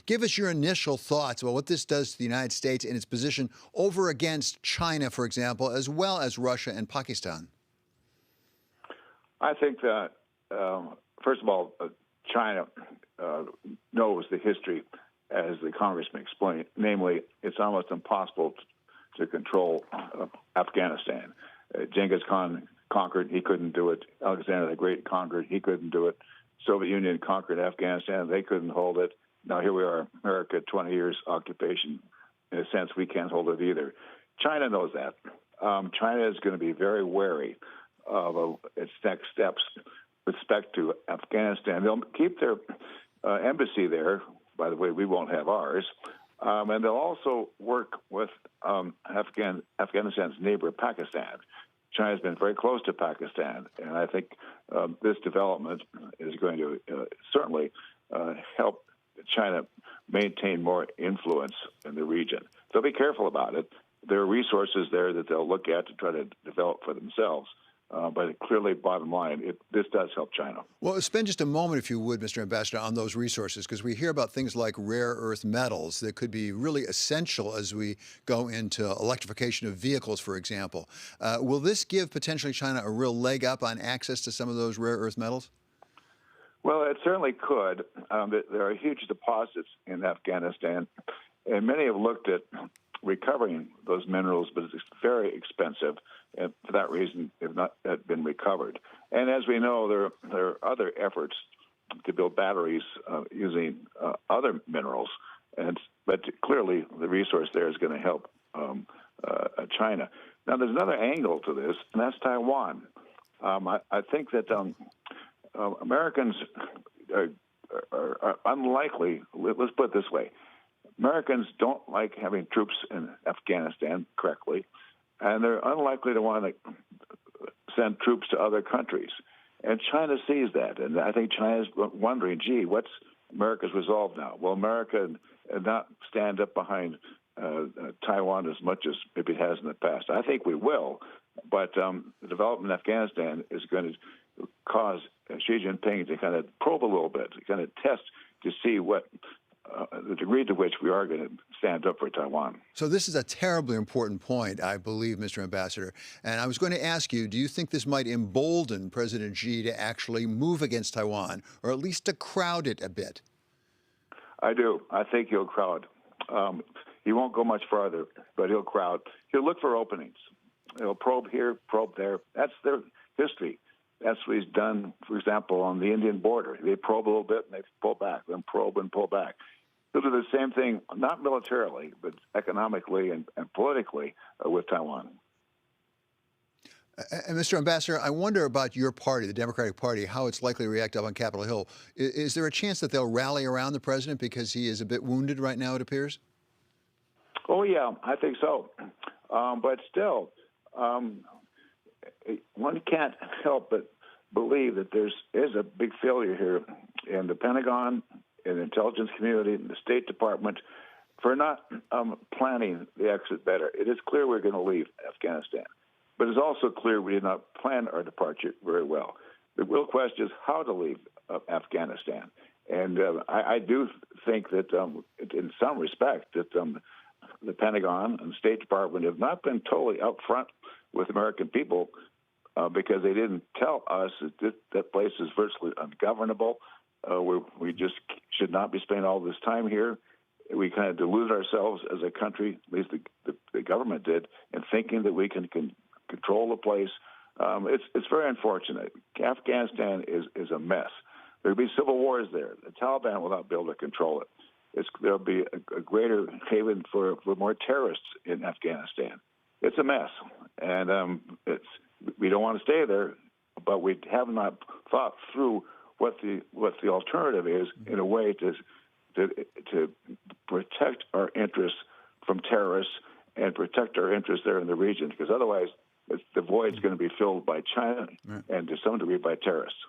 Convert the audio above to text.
Give us your initial thoughts about what this does to the United States in its position over against China, for example, as well as Russia and Pakistan. I think that, first of all, China knows the history, as the congressman explained. Namely, it's almost impossible to control Afghanistan. Genghis Khan conquered, he couldn't do it. Alexander the Great conquered, he couldn't do it. Soviet Union conquered Afghanistan, they couldn't hold it. Now here we are, America, 20 years occupation. In a sense, we can't hold it either. China knows that. China is going to be very wary of its next steps with respect to Afghanistan. They'll keep their embassy there. By the way, we won't have ours. And they'll also work with Afghanistan's neighbor, Pakistan. China's been very close to Pakistan, and I think this development is going to certainly help China maintain more influence in the region. They'll be careful about it. There are resources there that they'll look at to try to develop for themselves. But clearly, bottom line, this does help China. Well, spend just a moment, if you would, Mr. Ambassador, on those resources, because we hear about things like rare earth metals that could be really essential as we go into electrification of vehicles, for example. Will this give potentially China a real leg up on access to some of those rare earth metals? Well, it certainly could. There are huge deposits in Afghanistan, and many have looked at recovering those minerals, but it's very expensive, and for that reason, have not been recovered. And as we know, there are other efforts to build batteries using other minerals, but clearly the resource there is going to help China. Now, there's another angle to this, and that's Taiwan. I think that Americans are unlikely. Let's put it this way. Americans don't like having troops in Afghanistan correctly, and they're unlikely to want to send troops to other countries. And China sees that, and I think China's wondering, gee, what's America's resolve now? Will America not stand up behind Taiwan as much as maybe it has in the past? I think we will, but the development in Afghanistan is going to cause Xi Jinping to kind of probe a little bit, to kind of test to see what the degree to which we are going to stand up for Taiwan. So this is a terribly important point, I believe, Mr. Ambassador. And I was going to ask you, do you think this might embolden President Xi to actually move against Taiwan, or at least to crowd it a bit? I do. I think he'll crowd. He won't go much farther, but he'll crowd. He'll look for openings. He'll probe here, probe there. That's their history. That's what he's done, for example, on the Indian border. They probe a little bit, and they pull back, then probe and pull back. He'll do the same thing, not militarily, but economically and politically with Taiwan. And Mr. Ambassador, I wonder about your party, the Democratic Party, how it's likely to react up on Capitol Hill. Is there a chance that they'll rally around the president because he is a bit wounded right now, it appears? Oh, yeah, I think so. But still, one can't help but believe that there is a big failure here in the Pentagon, in the intelligence community, in the State Department, for not planning the exit better. It is clear we're going to leave Afghanistan, but it's also clear we did not plan our departure very well. The real question is how to leave Afghanistan. And I do think that in some respect that the Pentagon and the State Department have not been totally upfront with American people because they didn't tell us that that place is virtually ungovernable. We just should not be spending all this time here. We kind of deluded ourselves as a country, at least the government did, in thinking that we can control the place. It's very unfortunate. Afghanistan is a mess. There'll be civil wars there. The Taliban will not be able to control it. There'll be a greater haven for more terrorists in Afghanistan. It's a mess, and we don't want to stay there, but we have not thought through what the alternative is in a way to protect our interests from terrorists and protect our interests there in the region, because otherwise the void's going to be filled by China and to some degree by terrorists.